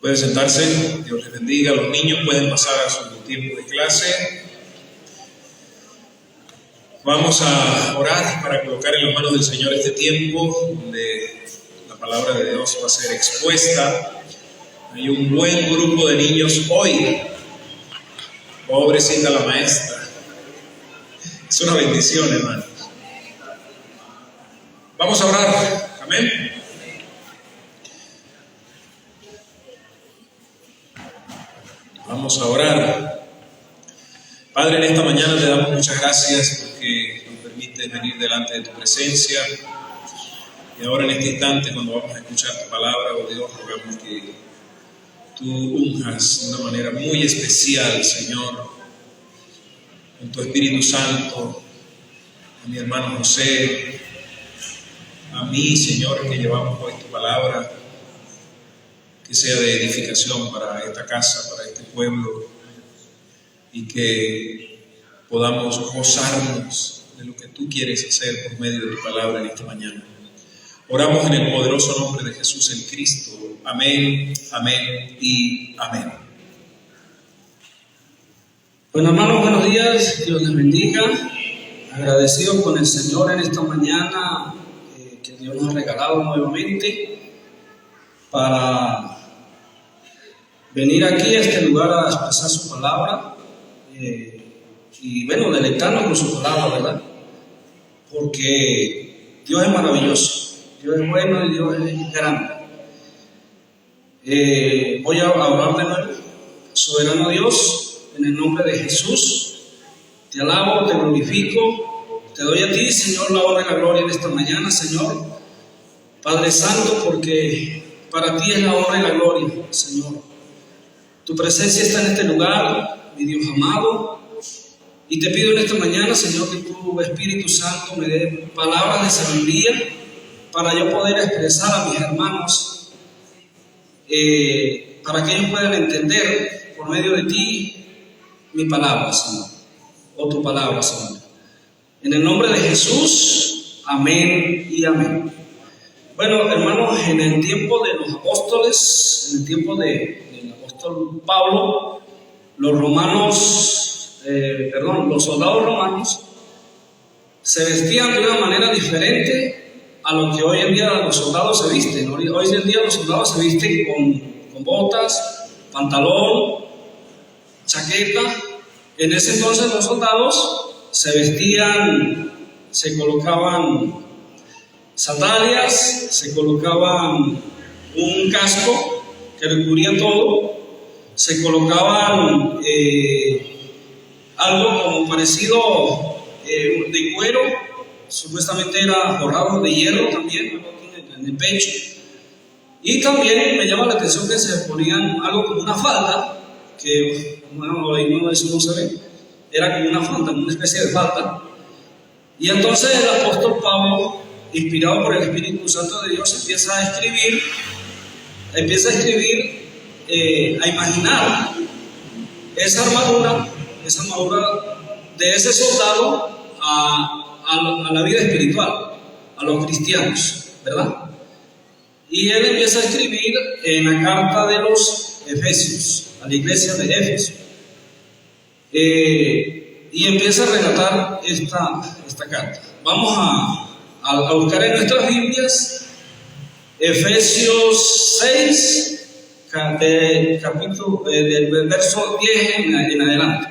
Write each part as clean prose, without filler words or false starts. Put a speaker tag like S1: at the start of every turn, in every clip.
S1: Pueden sentarse, Dios les bendiga. Los niños pueden pasar a su tiempo de clase. Vamos a orar para colocar en las manos del Señor este tiempo donde la palabra de Dios va a ser expuesta. Hay un buen grupo de niños hoy. Pobrecita la maestra. Es una bendición, hermanos. Vamos a orar. Amén. Vamos a orar. Padre, en esta mañana te damos muchas gracias porque nos permites venir delante de tu presencia. Y ahora en este instante, cuando vamos a escuchar tu palabra, oh Dios, rogamos que tú unjas de una manera muy especial, Señor, con tu Espíritu Santo, a mi hermano José, a mí, Señor, que llevamos hoy tu palabra, que sea de edificación para esta casa, para este pueblo, y que podamos gozarnos de lo que tú quieres hacer por medio de tu palabra en esta mañana. Oramos en el poderoso nombre de Jesús el Cristo. Amén, amén y amén.
S2: Bueno, hermanos, buenos días, Dios les bendiga. Agradecidos con el Señor en esta mañana que Dios nos ha regalado nuevamente para venir aquí a este lugar a expresar su palabra y bueno, deleitarnos con su palabra, ¿verdad? Porque Dios es maravilloso, Dios es bueno y Dios es grande. Voy a orar de nuevo. Soberano Dios, en el nombre de Jesús, te alabo, te glorifico, te doy a ti, Señor, la honra y la gloria en esta mañana, Señor. Padre Santo, porque para ti es la honra y la gloria, Señor. Tu presencia está en este lugar, mi Dios amado, y te pido en esta mañana, Señor, que tu Espíritu Santo me dé palabras de sabiduría para yo poder expresar a mis hermanos, para que ellos puedan entender por medio de ti mi palabra, Señor, o tu palabra, Señor. En el nombre de Jesús, amén y amén. Bueno, hermanos, en el tiempo de los apóstoles, en el tiempo del apóstol Pablo, los soldados romanos se vestían de una manera diferente a lo que hoy en día los soldados se visten. Hoy en día los soldados se visten con botas, pantalón, chaqueta. En ese entonces los soldados se vestían, se colocaban sandalias, se colocaban un casco que le cubría todo, se colocaban algo como parecido de cuero, supuestamente era forrado de hierro también, en el pecho, y también me llama la atención que se ponían algo como una falda, que bueno, hoy no, eso no se ve, era como una falda, una especie de falda. Y entonces el apóstol Pablo, inspirado por el Espíritu Santo de Dios, empieza a escribir, a imaginar esa armadura de ese soldado a la vida espiritual, a los cristianos, ¿verdad? Y él empieza a escribir en la carta de los Efesios, a la iglesia de Éfeso, y empieza a relatar esta carta. Vamos a buscar en nuestras Biblias Efesios 6, del verso 10 en adelante.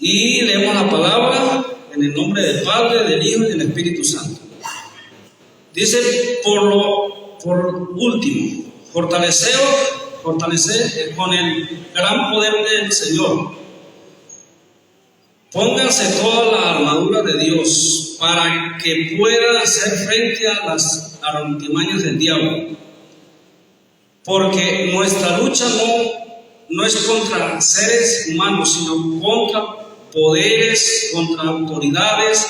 S2: Y leemos la palabra en el nombre del Padre, del Hijo y del Espíritu Santo. Dice, por último, fortaleced con el gran poder del Señor. Pónganse toda la armadura de Dios para que puedan hacer frente a las artimañas del diablo. Porque nuestra lucha no es contra seres humanos, sino contra poderes, contra autoridades,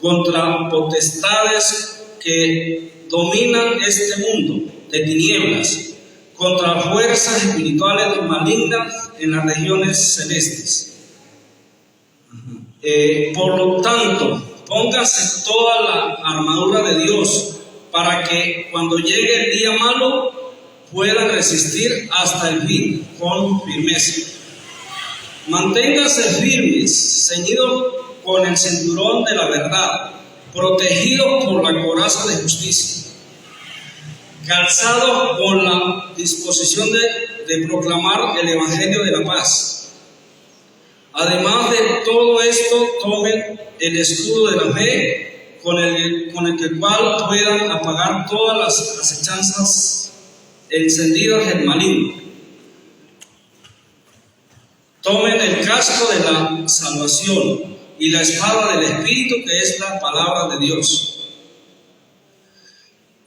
S2: contra potestades que dominan este mundo de tinieblas, contra fuerzas espirituales malignas en las regiones celestes. Por lo tanto, póngase toda la armadura de Dios para que cuando llegue el día malo puedan resistir hasta el fin con firmeza. Manténgase firmes, ceñidos con el cinturón de la verdad, protegidos por la coraza de justicia, calzados con la disposición de proclamar el evangelio de la paz. Además de todo esto, tomen el escudo de la fe, con el cual puedan apagar todas las acechanzas encendidas del maligno. Tomen el casco de la salvación y la espada del Espíritu, que es la palabra de Dios.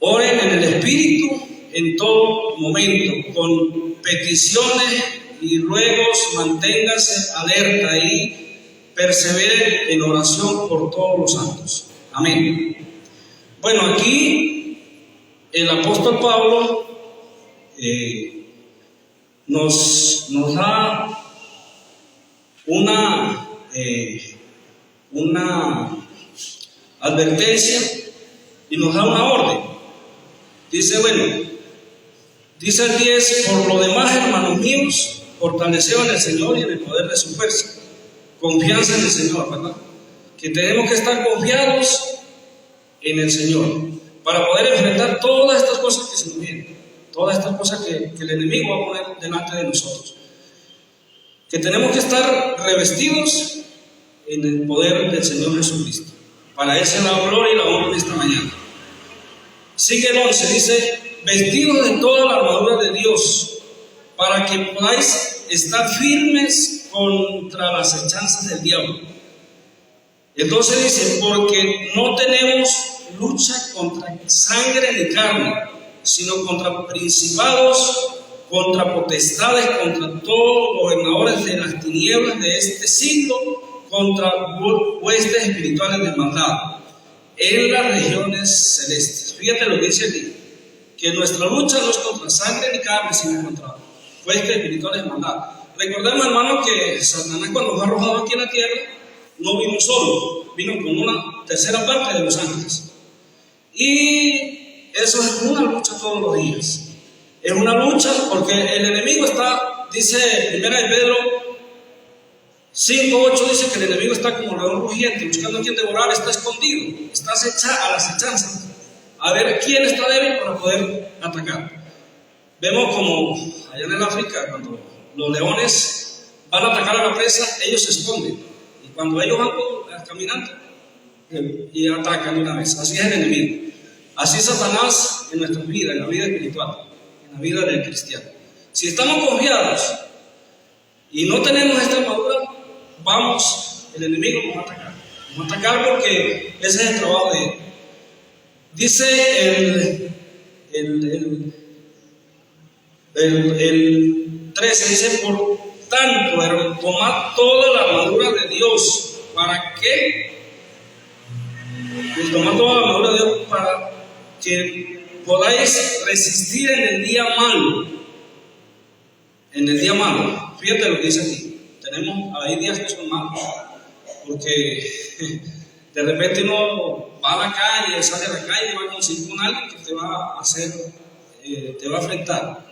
S2: Oren en el Espíritu en todo momento, con peticiones y ruegos, manténganse alerta y perseveren en oración por todos los santos. Amén. Bueno, aquí el apóstol Pablo nos da una advertencia y nos da una orden. Dice, dice el 10: por lo demás, hermanos míos, fortaleceos en el Señor y en el poder de su fuerza. Confianza en el Señor, ¿verdad? Que tenemos que estar confiados en el Señor para poder enfrentar todas estas cosas que se nos vienen, todas estas cosas que el enemigo va a poner delante de nosotros. Que tenemos que estar revestidos en el poder del Señor Jesucristo. Para Él sea la gloria y la honra en esta mañana. Sigue el 11, dice: vestidos de toda la armadura de Dios, para que podáis estar firmes contra las acechanzas del diablo. Entonces dice: porque no tenemos lucha contra sangre ni carne, sino contra principados, contra potestades, contra todos los gobernadores de las tinieblas de este siglo, contra huestes espirituales de maldad en las regiones celestes. Fíjate lo que dice aquí, que nuestra lucha no es contra sangre ni carne, sino contra huestes espirituales de maldad. Recordemos, hermanos, que Satanás, cuando fue arrojado aquí en la tierra, no vino solo, vino con una tercera parte de los ángeles. Y eso es una lucha todos los días. Es una lucha porque el enemigo está, dice 1 de Pedro 5:8, dice que el enemigo está como león rugiente, buscando a quien devorar, está escondido, está a las acechanzas, a ver quién está débil para poder atacar. Vemos como allá en el África, cuando los leones van a atacar a la presa, ellos se esconden, y cuando ellos van caminando y atacan una vez. Así es el enemigo, así es Satanás en nuestra vida, en la vida espiritual, en la vida del cristiano. Si estamos confiados y no tenemos esta armadura, el enemigo nos va a atacar. Nos va a atacar porque ese es el trabajo de él. Dice el 13, dice: por tanto, tomad toda la armadura de Dios. ¿Para qué? Tomad toda la armadura de Dios para que podáis resistir en el día malo. En el día malo. Fíjate lo que dice aquí. Hay días que son malos, porque de repente uno va a la calle, sale a la calle y va a conseguir con alguien que te va a hacer, te va a afectar,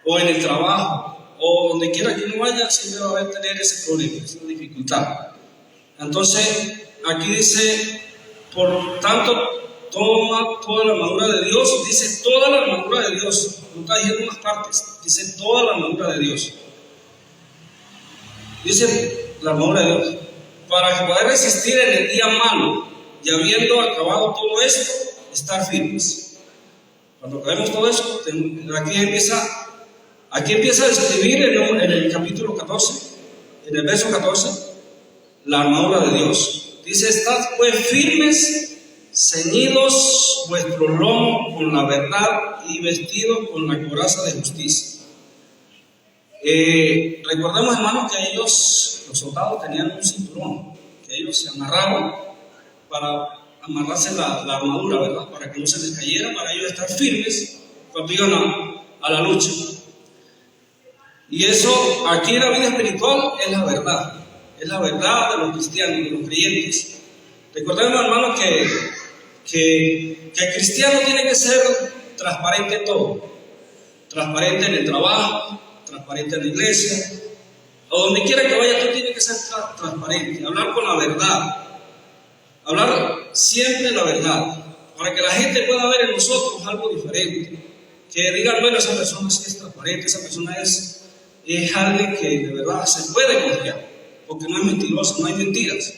S2: o en el trabajo, o donde quiera que uno vaya, siempre va a tener ese problema, esa dificultad. Entonces, aquí dice: por tanto, toma toda la armadura de Dios. Dice toda la armadura de Dios, no está diciendo unas partes, dice toda la armadura de Dios. Dice la armadura de Dios, para que poder resistir en el día malo, y habiendo acabado todo esto, estar firmes. Cuando acabemos todo esto, aquí empieza a describir en el capítulo 14, en el verso 14, la armadura de Dios. Dice: estad pues firmes, ceñidos vuestro lomo con la verdad y vestidos con la coraza de justicia. Recordemos, hermanos, que ellos, los soldados, tenían un cinturón que ellos se amarraban para amarrarse la armadura, ¿verdad? Para que no se les cayera, para ellos estar firmes cuando iban a la lucha. Y eso, aquí en la vida espiritual, es la verdad de los cristianos, de los creyentes. Recordemos, hermanos, que el cristiano tiene que ser transparente en todo. transparente en el trabajo, transparente en la iglesia, o donde quiera que vaya, tú tienes que ser transparente, hablar con la verdad, hablar siempre la verdad, para que la gente pueda ver en nosotros algo diferente, que digan, bueno, esa persona sí es transparente, esa persona es alguien que de verdad se puede confiar, porque no es mentiroso, no hay mentiras.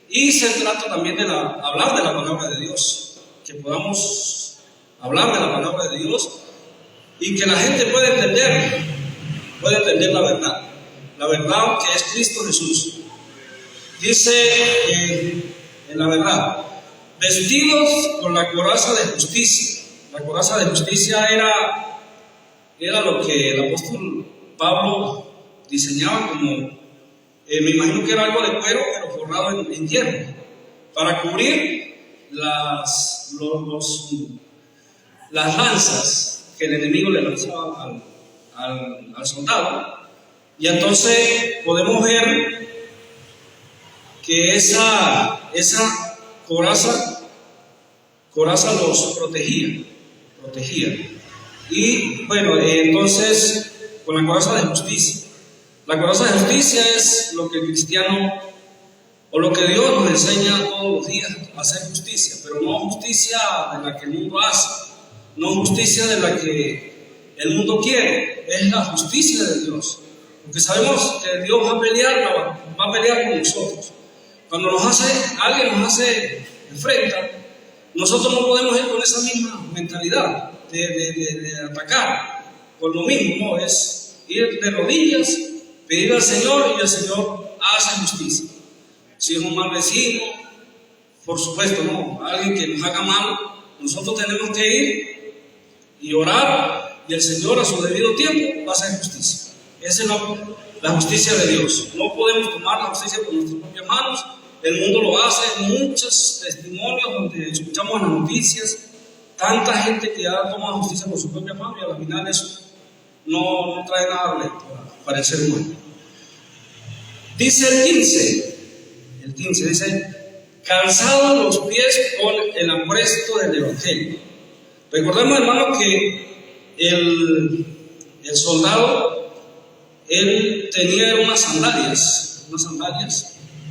S2: Y se trata también de hablar de la palabra de Dios, que podamos hablar de la palabra de Dios y que la gente pueda entender la verdad que es Cristo Jesús. Dice en la verdad, vestidos con la coraza de justicia. La coraza de justicia era lo que el apóstol Pablo diseñaba como, me imagino que era algo de cuero, pero forrado en hierro, para cubrir las lanzas que el enemigo le lanzaba al soldado. Y entonces podemos ver que esa coraza los protegía. Y bueno, entonces con la coraza de justicia. La coraza de justicia es lo que el cristiano, o lo que Dios nos enseña todos los días, a hacer justicia, pero no justicia de la que el mundo hace, no justicia de la que el mundo quiere, es la justicia de Dios. Porque sabemos que Dios va a pelear con nosotros. Cuando alguien nos hace enfrenta, nosotros no podemos ir con esa misma mentalidad de atacar con lo mismo, no, es ir de rodillas, pedir al Señor y el Señor hace justicia. Si es un mal vecino, por supuesto, no, alguien que nos haga mal, nosotros tenemos que ir y orar y el Señor a su debido tiempo va a hacer justicia. Esa es la justicia de Dios. No podemos tomar la justicia con nuestras propias manos. El mundo lo hace, muchos testimonios donde escuchamos en las noticias, tanta gente que ha tomado justicia por su propia mano y al final eso no trae nada para el ser humano. Dice el 15 dice, calzados los pies con el apresto del Evangelio. Recordemos, hermano, que el soldado, él tenía unas sandalias,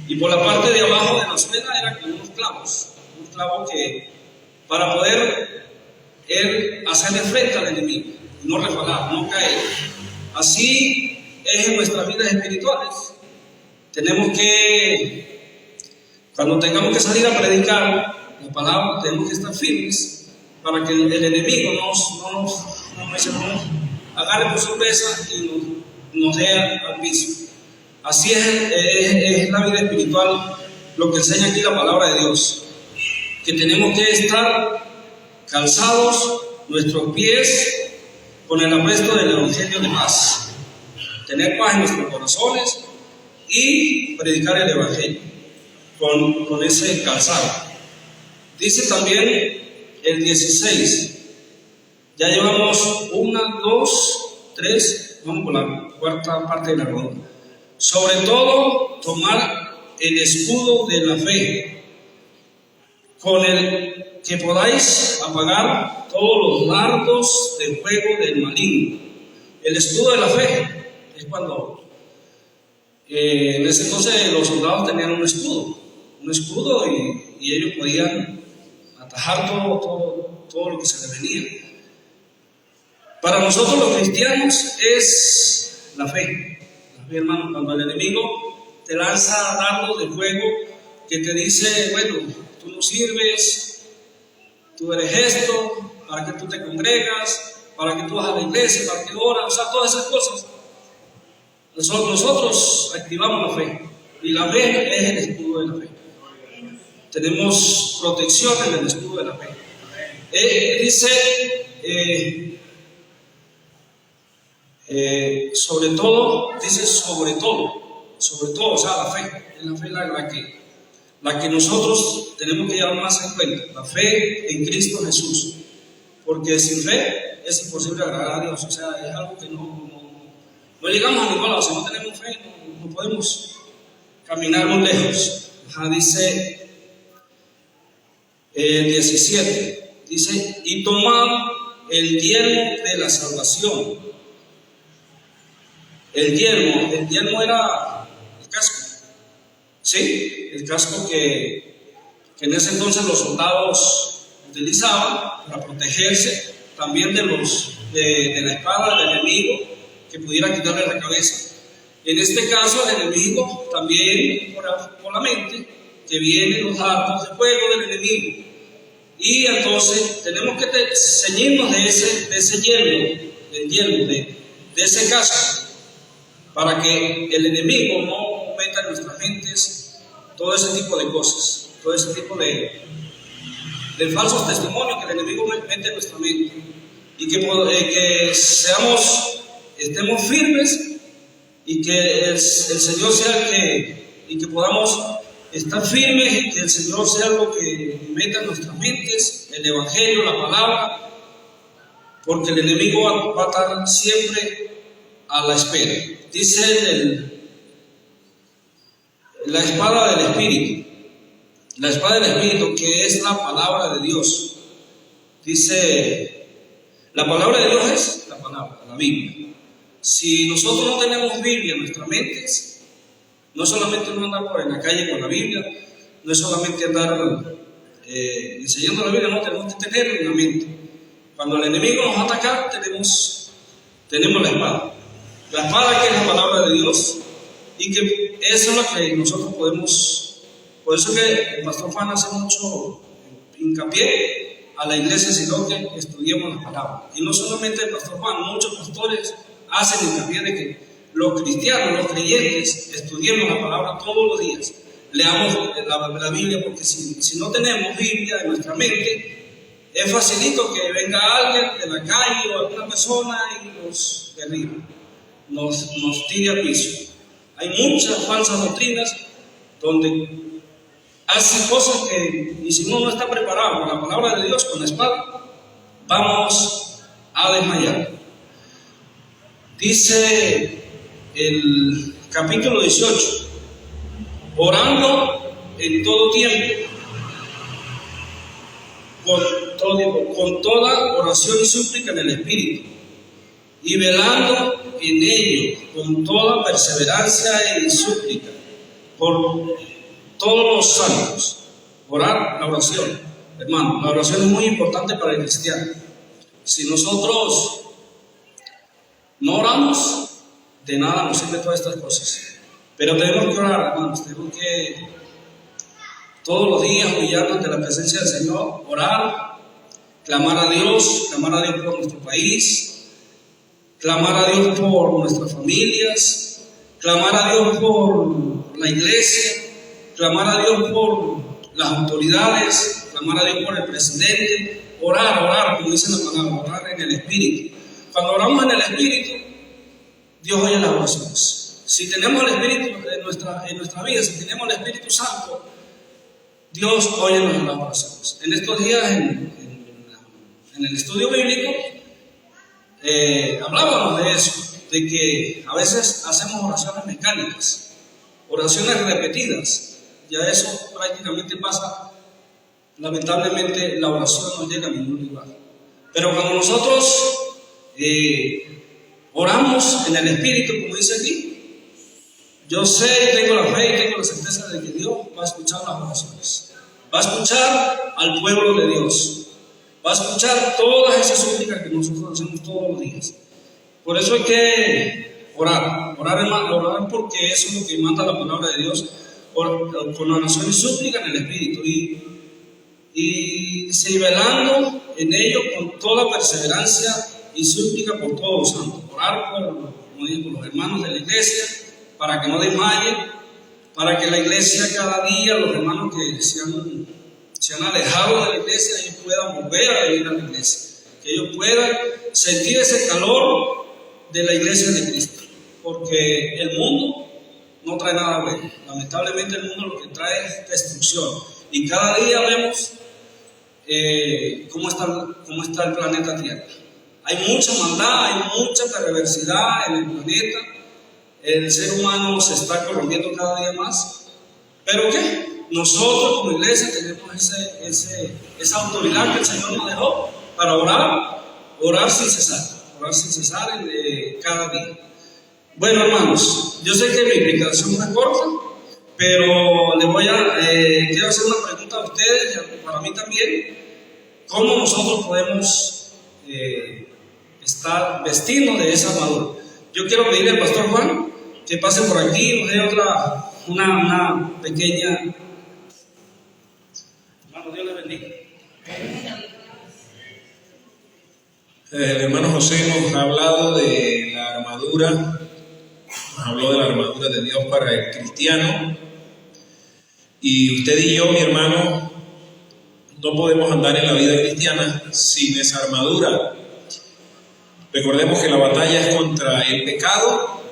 S2: y por la parte de abajo de la suela eran como unos clavos que para poder él hacerle frente al enemigo, no resbalar, no caer. Así es en nuestras vidas espirituales. Tenemos que, cuando tengamos que salir a predicar la palabra, tenemos que estar firmes para que el enemigo no nos agarre por sorpresa y nos dé al piso. Así es la vida espiritual, lo que enseña aquí la palabra de Dios, que tenemos que estar calzados nuestros pies con el apresto del Evangelio de paz, tener paz en nuestros corazones y predicar el Evangelio con ese calzado. Dice también el 16, ya llevamos 1, 2, 3, vamos por la cuarta parte de la ronda. Sobre todo, tomar el escudo de la fe, con el que podáis apagar todos los dardos de fuego del maligno. El escudo de la fe es cuando, en ese entonces los soldados tenían un escudo y ellos podían atajar todo lo que se les venía. Para nosotros los cristianos es la fe, hermano. Cuando el enemigo te lanza dardos de fuego que te dice, bueno, tú no sirves, tú eres esto, para que tú te congregas, para que tú vas a la iglesia, para que oras, o sea, todas esas cosas. Nosotros activamos la fe, y la fe es el escudo de la fe. Tenemos protección en el escudo de la fe. Sobre todo, o sea, la fe, es la fe la que nosotros tenemos que llevar más en cuenta, la fe en Cristo Jesús, porque sin fe es imposible agradar a Dios, o sea, es algo que no llegamos a ningún lado. Si no tenemos fe, no podemos caminar muy lejos. Dice el 17, dice, y tomad el yelmo de la salvación. El yelmo era el casco, ¿sí? El casco que en ese entonces los soldados utilizaban para protegerse también de la espada del enemigo que pudiera quitarle la cabeza. En este caso, el enemigo también por la mente, que vienen los dardos de fuego del enemigo. Y entonces tenemos que ceñirnos de ese yelmo, de ese casco, para que el enemigo no meta en nuestras mentes todo ese tipo de cosas, todo ese tipo de falsos testimonios que el enemigo mete en nuestra mente, y que estemos firmes, y que el Señor sea y que podamos estar firmes, y que el Señor sea lo que meta en nuestras mentes, el Evangelio, la palabra, porque el enemigo va a estar siempre a la espera. Dice la espada del Espíritu. La espada del Espíritu, que es la palabra de Dios. Dice, la palabra de Dios es la palabra, la Biblia. Si nosotros no tenemos Biblia en nuestras mentes, no solamente no andar por en la calle con la Biblia, no es solamente andar enseñando la Biblia, no, tenemos que tenerla en la mente. Cuando el enemigo nos ataca, tenemos la espada. La espada, que es la palabra de Dios, y que eso es lo que nosotros podemos. Por eso que el pastor Juan hace mucho hincapié a la iglesia, sino que estudiemos la palabra. Y no solamente el pastor Juan, muchos pastores hacen hincapié de que los cristianos, los creyentes, estudiemos la palabra todos los días. Leamos la Biblia, porque si no tenemos Biblia en nuestra mente, es facilito que venga alguien de la calle o alguna persona y nos derribe, nos tire al piso. Hay muchas falsas doctrinas donde hacen cosas que, y si uno no está preparado con la palabra de Dios, con la espada, vamos a desmayar. Dice el capítulo 18, orando en todo tiempo, con toda oración y súplica en el Espíritu, y velando en ello con toda perseverancia y súplica por todos los santos. Orar, la oración, hermano, la oración es muy importante para el cristiano. Si nosotros no oramos, de nada nos sirven todas estas cosas. Pero tenemos que orar, hermanos, tenemos que todos los días humillarnos ante la presencia del Señor, orar, clamar a Dios por nuestro país, clamar a Dios por nuestras familias, clamar a Dios por la iglesia, clamar a Dios por las autoridades, clamar a Dios por el presidente, orar, como dice la palabra, orar en el Espíritu. Cuando oramos en el Espíritu, Dios oye las oraciones. Si tenemos el Espíritu en nuestra vida, si tenemos el Espíritu Santo, Dios oye las oraciones. En estos días, en el estudio bíblico, hablábamos de eso, de que a veces hacemos oraciones mecánicas, oraciones repetidas. Ya eso prácticamente pasa. Lamentablemente la oración no llega a ningún lugar. Pero cuando nosotros oramos en el Espíritu, como dice aquí, yo sé, tengo la fe y tengo la certeza de que Dios va a escuchar las oraciones, va a escuchar al pueblo de Dios, va a escuchar todas esas súplicas que nosotros hacemos todos los días. Por eso hay que orar, hermano, orar, porque eso es lo que manda la palabra de Dios, con oración y súplica en el Espíritu, y velando en ello con toda perseverancia y súplica por todos los santos. Orar por los hermanos de la iglesia, para que no desmayen, para que la iglesia cada día, los hermanos que se han alejado de la iglesia, ellos puedan volver a venir a la iglesia, que ellos puedan sentir ese calor de la iglesia de Cristo, porque el mundo no trae nada bueno. Lamentablemente el mundo lo que trae es destrucción, y cada día vemos cómo está el planeta Tierra. Hay mucha maldad, hay mucha perversidad en el planeta. El ser humano se está corrompiendo cada día más. ¿Pero qué? Nosotros como iglesia tenemos esa autoridad que el Señor nos dejó para orar orar sin cesar cada día. Bueno, hermanos, yo sé que mi explicación no es corta, pero quiero hacer una pregunta a ustedes y para mí también. ¿Cómo nosotros podemos vestirnos de esa armadura? Yo quiero pedirle al pastor Juan que pase por aquí y nos dé una pequeña. Hermano, Dios le bendiga.
S1: El hermano José nos ha hablado de la armadura, nos habló de la armadura de Dios para el cristiano. Y usted y yo, mi hermano, no podemos andar en la vida cristiana sin esa armadura. Recordemos que la batalla es contra el pecado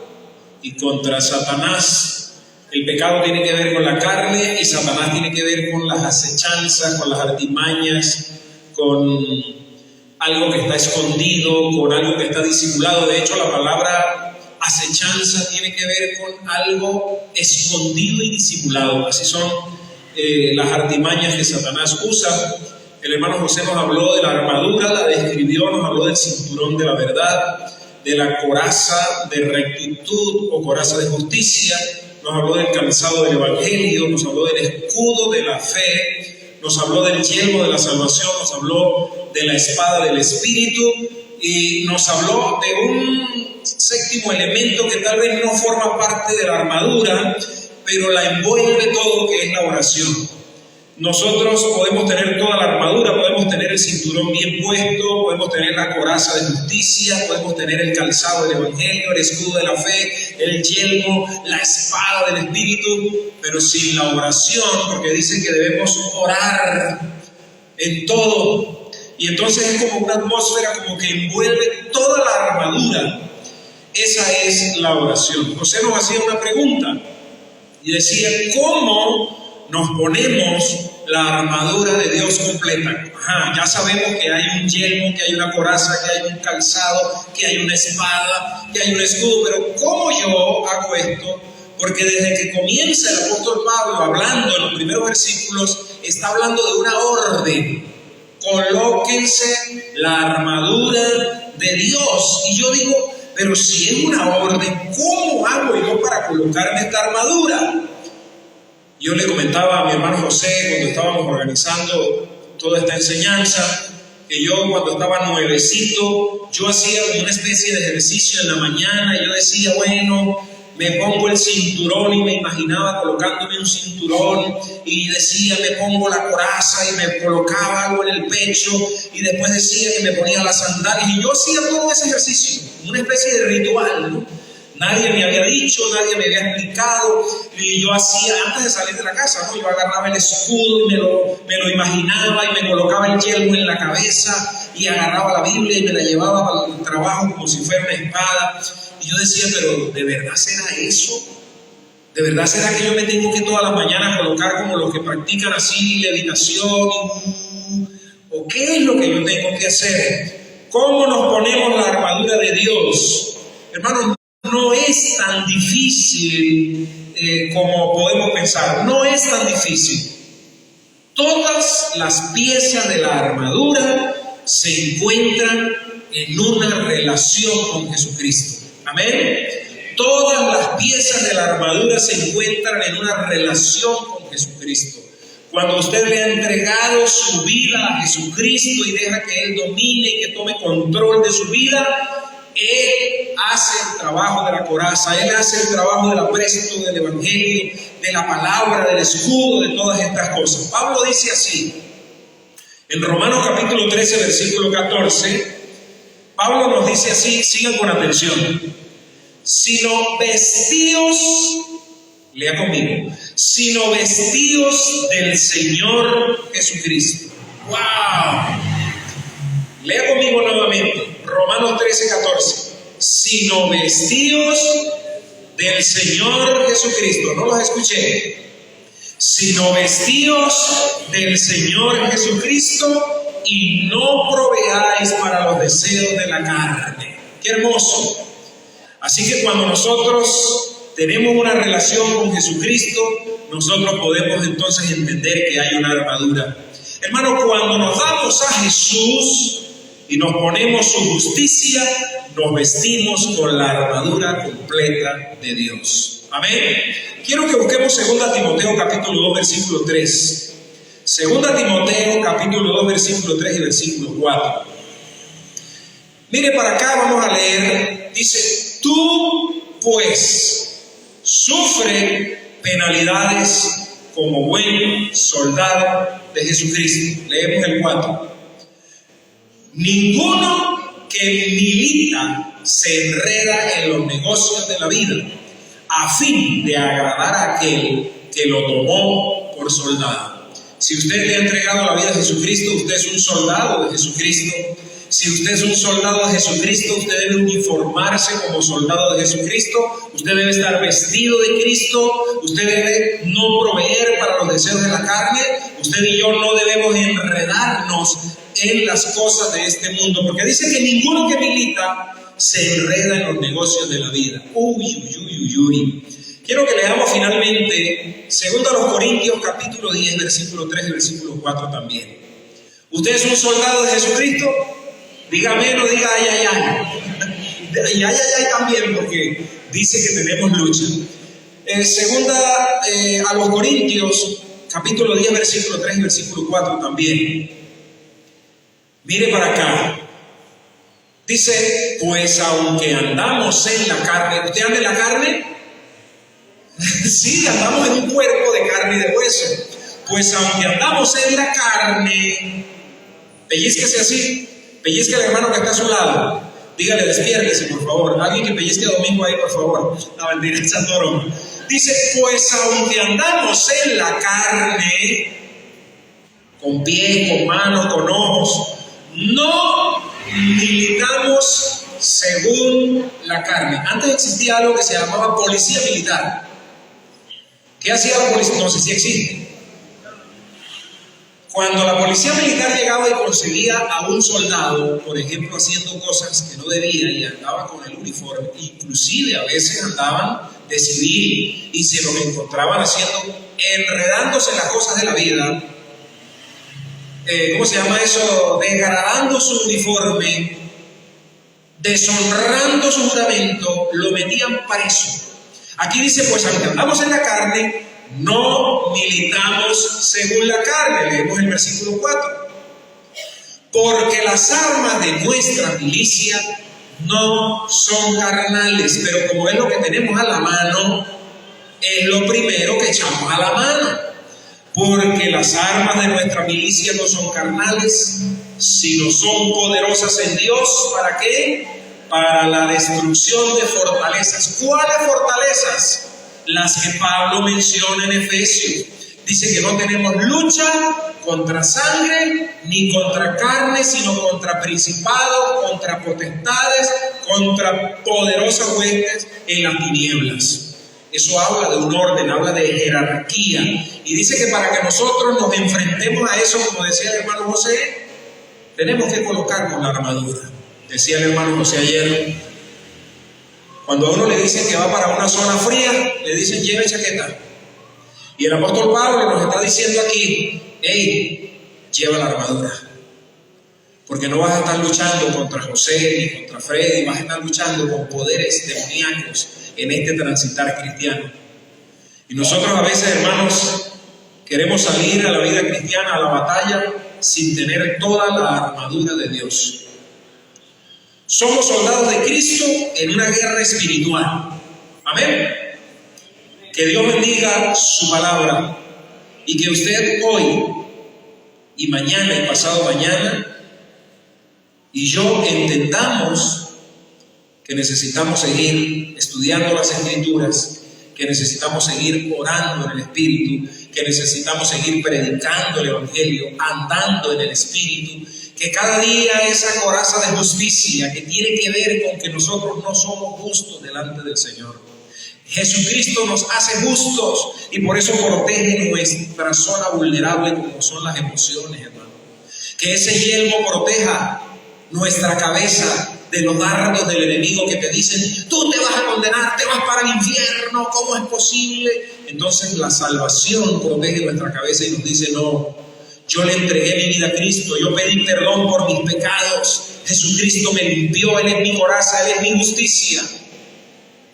S1: y contra Satanás. El pecado tiene que ver con la carne y Satanás tiene que ver con las acechanzas, con las artimañas, con algo que está escondido, con algo que está disimulado. De hecho, la palabra acechanza tiene que ver con algo escondido y disimulado. Así son las artimañas que Satanás usa. El hermano José nos habló de la armadura, la describió, nos habló del cinturón de la verdad, de la coraza de rectitud o coraza de justicia, nos habló del calzado del evangelio, nos habló del escudo de la fe, nos habló del yelmo de la salvación, nos habló de la espada del espíritu y nos habló de un séptimo elemento que tal vez no forma parte de la armadura, pero la envuelve todo, que es la oración. Nosotros podemos tener toda la armadura, podemos tener el cinturón bien puesto, podemos tener la coraza de justicia, podemos tener el calzado del evangelio, el escudo de la fe, el yelmo, la espada del espíritu, pero sin la oración, porque dice que debemos orar en todo. Y entonces es como una atmósfera como que envuelve toda la armadura. Esa es la oración. José nos hacía una pregunta y decía, ¿cómo nos ponemos la armadura de Dios completa? Ya sabemos que hay un yelmo, que hay una coraza, que hay un calzado, que hay una espada, que hay un escudo, pero ¿cómo yo hago esto? Porque desde que comienza el apóstol Pablo hablando en los primeros versículos, está hablando de una orden. Colóquense la armadura de Dios. Y yo digo, pero si es una orden, ¿cómo hago yo para colocarme esta armadura? Yo le comentaba a mi hermano José cuando estábamos organizando toda esta enseñanza, que yo cuando estaba nuevecito, yo hacía una especie de ejercicio en la mañana y yo decía, bueno, me pongo el cinturón y me imaginaba colocándome un cinturón y decía, me pongo la coraza y me colocaba algo en el pecho y después decía que me ponía las sandalias y yo hacía todo ese ejercicio, una especie de ritual, ¿no? Nadie me había dicho, nadie me había explicado, y yo hacía antes de salir de la casa, ¿no? Yo agarraba el escudo y me lo imaginaba y me colocaba el yelmo en la cabeza y agarraba la Biblia y me la llevaba para el trabajo como si fuera una espada. Y yo decía, pero ¿de verdad será eso? ¿De verdad será que yo me tengo que todas las mañanas colocar como los que practican así levitación? ¿O qué es lo que yo tengo que hacer? ¿Cómo nos ponemos la armadura de Dios? Hermanos, no es tan difícil como podemos pensar, no es tan difícil. Todas las piezas de la armadura se encuentran en una relación con Jesucristo. Amén. Todas las piezas de la armadura se encuentran en una relación con Jesucristo. Cuando usted le ha entregado su vida a Jesucristo y deja que Él domine y que tome control de su vida, Él hace el trabajo de la coraza, Él hace el trabajo del apresto, del evangelio, de la palabra, del escudo, de todas estas cosas. Pablo dice así, en Romanos capítulo 13, versículo 14, Pablo nos dice así, sigan con atención, sino vestidos, lea conmigo, sino vestidos del Señor Jesucristo. ¡Wow! Lea conmigo nuevamente, Romanos 13, 14. Sino vestidos del Señor Jesucristo. No los escuché. Sino vestidos del Señor Jesucristo y no proveáis para los deseos de la carne. ¡Qué hermoso! Así que cuando nosotros tenemos una relación con Jesucristo, nosotros podemos entonces entender que hay una armadura. Hermano, cuando nos damos a Jesús y nos ponemos su justicia, nos vestimos con la armadura completa de Dios. Amén. Quiero que busquemos 2 Timoteo capítulo 2 versículo 3. 2 Timoteo capítulo 2 versículo 3 y versículo 4. Mire para acá, vamos a leer. Dice: tú pues sufre penalidades como buen soldado de Jesucristo. Leemos el 4. Ninguno que milita se enreda en los negocios de la vida a fin de agradar a aquel que lo tomó por soldado. Si usted le ha entregado la vida a Jesucristo, usted es un soldado de Jesucristo. Si usted es un soldado de Jesucristo, usted debe uniformarse como soldado de Jesucristo. Usted debe estar vestido de Cristo. Usted debe no proveer para los deseos de la carne. Usted y yo no debemos enredarnos en las cosas de este mundo, porque dice que ninguno que milita se enreda en los negocios de la vida. Uy. Quiero que leamos finalmente 2 Corintios capítulo 10 versículo 3 y versículo 4 también. ¿Usted es un soldado de Jesucristo? Dígame, no diga ay. Ay también, porque dice que tenemos lucha. Segunda a los Corintios capítulo 10 versículo 3 y versículo 4 también. Mire para acá. Dice: pues aunque andamos en la carne. ¿Usted anda en la carne? Sí, andamos en un cuerpo de carne y de hueso. Pues aunque andamos en la carne, pellizquese así, pellizque al hermano que está a su lado, dígale: despiértese por favor. Alguien que pellizque a Domingo ahí, por favor. La bendita Santoro. Dice: pues aunque andamos en la carne, con pies, con manos, con ojos, no militamos según la carne. Antes existía algo que se llamaba policía militar. ¿Qué hacía la policía? No sé si existe. Cuando la policía militar llegaba y conseguía a un soldado, por ejemplo, haciendo cosas que no debía y andaba con el uniforme, inclusive a veces andaban de civil y se los encontraban enredándose en las cosas de la vida, ¿cómo se llama eso? Degradando su uniforme, deshonrando su juramento, lo metían preso. Aquí dice: pues aunque andamos en la carne, no militamos según la carne. Leemos el versículo 4. Porque las armas de nuestra milicia no son carnales, pero como es lo que tenemos a la mano, es lo primero que echamos a la mano. Porque las armas de nuestra milicia no son carnales, sino son poderosas en Dios. ¿Para qué? Para la destrucción de fortalezas. ¿Cuáles fortalezas? Las que Pablo menciona en Efesios. Dice que no tenemos lucha contra sangre ni contra carne, sino contra principados, contra potestades, contra poderosas huestes en las tinieblas. Eso habla de un orden, habla de jerarquía. Y dice que para que nosotros nos enfrentemos a eso, como decía el hermano José, tenemos que colocarnos la armadura. Decía el hermano José ayer, cuando a uno le dicen que va para una zona fría, le dicen: lleve chaqueta. Y el apóstol Pablo nos está diciendo aquí: hey, lleva la armadura. Porque no vas a estar luchando contra José ni contra Freddy, vas a estar luchando con poderes demoníacos en este transitar cristiano. Y nosotros a veces, hermanos, queremos salir a la vida cristiana, a la batalla, sin tener toda la armadura de Dios. Somos soldados de Cristo en una guerra espiritual. Amén. Que Dios bendiga su palabra y que usted hoy y mañana y pasado mañana y yo entendamos que necesitamos seguir estudiando las Escrituras, que necesitamos seguir orando en el Espíritu, que necesitamos seguir predicando el Evangelio, andando en el Espíritu, que cada día esa coraza de justicia que tiene que ver con que nosotros no somos justos delante del Señor. Jesucristo nos hace justos y por eso protege nuestra zona vulnerable como son las emociones, hermano. Que ese yelmo proteja nuestra cabeza de los dardos del enemigo que te dicen: tú te vas a condenar, te vas para el infierno, ¿cómo es posible? Entonces la salvación protege nuestra cabeza y nos dice: no, yo le entregué mi vida a Cristo, yo pedí perdón por mis pecados,
S2: Jesucristo me limpió, Él es mi coraza, Él es mi justicia.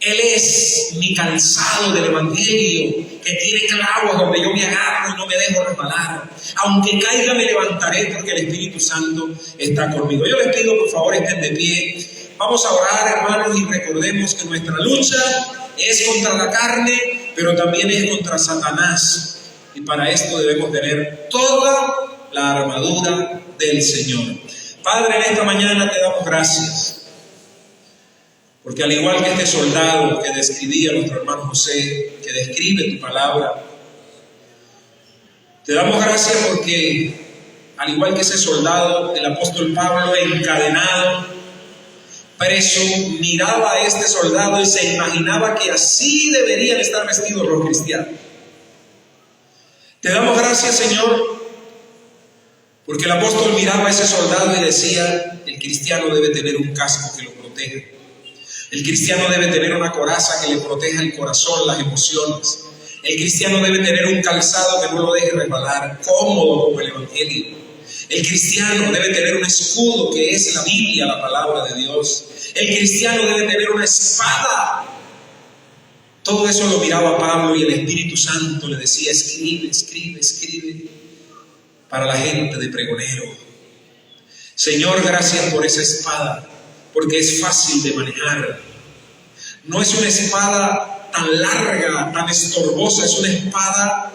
S2: Él es mi calzado del Evangelio, que tiene clavos donde yo me agarro y no me dejo resbalar. Aunque caiga me levantaré porque el Espíritu Santo está conmigo. Yo les pido, por favor, estén de pie. Vamos a orar, hermanos, y recordemos que nuestra lucha es contra la carne, pero también es contra Satanás. Y para esto debemos tener toda la armadura del Señor. Padre, en esta mañana te damos gracias. Porque al igual que este soldado que describía nuestro hermano José, que describe tu palabra, te damos gracias porque al igual que ese soldado, el apóstol Pablo encadenado, preso, miraba a este soldado y se imaginaba que así deberían estar vestidos los cristianos. Te damos gracias, Señor, porque el apóstol miraba a ese soldado y decía, el cristiano debe tener un casco que lo proteja. El cristiano debe tener una coraza que le proteja el corazón, las emociones. El cristiano debe tener un calzado que no lo deje resbalar, cómodo como el Evangelio. El cristiano debe tener un escudo que es la Biblia, la palabra de Dios. El cristiano debe tener una espada. Todo eso lo miraba Pablo y el Espíritu Santo le decía, escribe, escribe, escribe para la gente de pregonero. Señor, gracias por esa espada, porque es fácil de manejar. No es una espada tan larga, tan estorbosa, es una espada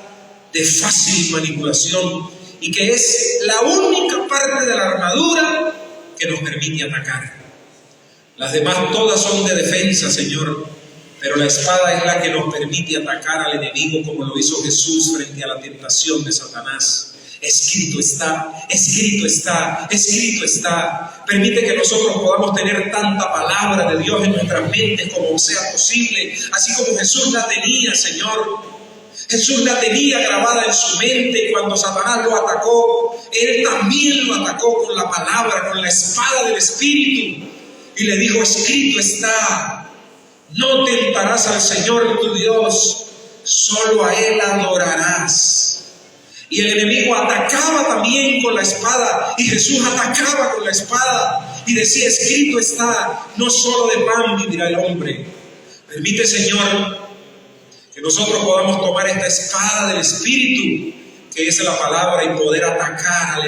S2: de fácil manipulación y que es la única parte de la armadura que nos permite atacar. Las demás todas son de defensa, Señor, pero la espada es la que nos permite atacar al enemigo como lo hizo Jesús frente a la tentación de Satanás. Escrito está, escrito está, escrito está. Permite que nosotros podamos tener tanta palabra de Dios en nuestras mentes como sea posible, así como Jesús la tenía, Señor. Jesús la tenía grabada en su mente y cuando Satanás lo atacó, Él también lo atacó con la palabra, con la espada del Espíritu. Y le dijo, escrito está, no tentarás al Señor tu Dios, solo a Él adorarás. Y el enemigo atacaba también con la espada, y Jesús atacaba con la espada, y decía, escrito está, no solo de pan vivirá el hombre. Permite, Señor, que nosotros podamos tomar esta espada del Espíritu, que es la palabra, y poder atacar al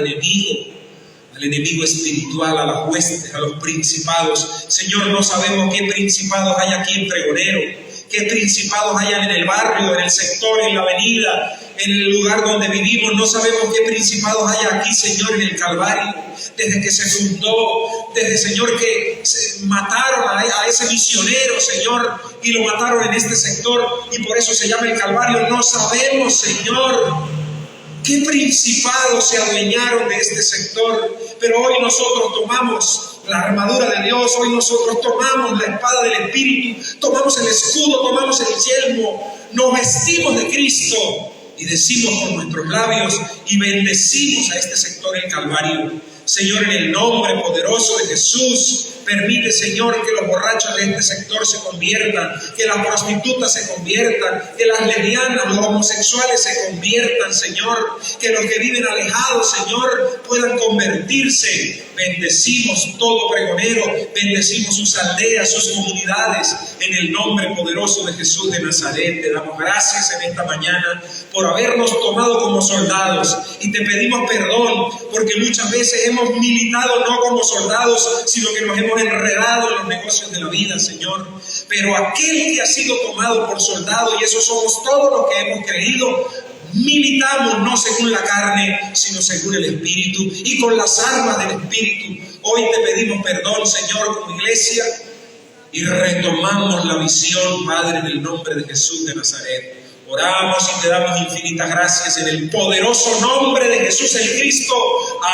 S2: enemigo espiritual, a las huestes, a los principados. Señor, no sabemos qué principados hay aquí en Pregonero, qué principados hay en el barrio, en el sector, en la avenida, en el lugar donde vivimos. No sabemos qué principados hay aquí, Señor, en el Calvario, desde que se fundó, desde, Señor, que se mataron a ese misionero, Señor, y lo mataron en este sector, y por eso se llama el Calvario. No sabemos, Señor, qué principados se adueñaron de este sector, pero hoy nosotros tomamos la armadura de Dios, hoy nosotros tomamos la espada del Espíritu, tomamos el escudo, tomamos el yelmo, nos vestimos de Cristo y decimos con nuestros labios y bendecimos a este sector, el Calvario. Señor, en el nombre poderoso de Jesús, permite, Señor, que los borrachos de este sector se conviertan, que las prostitutas se conviertan, que las lesbianas, los homosexuales se conviertan, Señor, que los que viven alejados, Señor, puedan convertirse. Bendecimos todo Pregonero, bendecimos sus aldeas, sus comunidades, en el nombre poderoso de Jesús de Nazaret. Te damos gracias en esta mañana por habernos tomado como soldados y te pedimos perdón porque muchas veces hemos militado no como soldados, sino que nos hemos enredado en los negocios de la vida, Señor. Pero aquel que ha sido tomado por soldado, y eso somos todos los que hemos creído, militamos no según la carne, sino según el Espíritu y con las armas del Espíritu. Hoy te pedimos perdón, Señor, como iglesia, y retomamos la visión, Padre, en el nombre de Jesús de Nazaret. Oramos y te damos infinitas gracias en el poderoso nombre de Jesús el Cristo.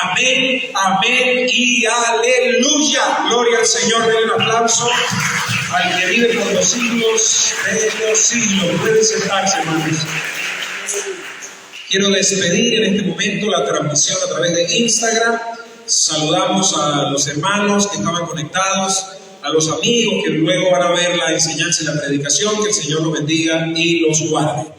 S2: Amén, amén y aleluya. Gloria al Señor. Den un aplauso al que vive por los siglos de los siglos. Pueden sentarse, hermanos. Quiero despedir en este momento la transmisión a través de Instagram. Saludamos a los hermanos que estaban conectados, a los amigos que luego van a ver la enseñanza y la predicación. Que el Señor los bendiga y los guarde.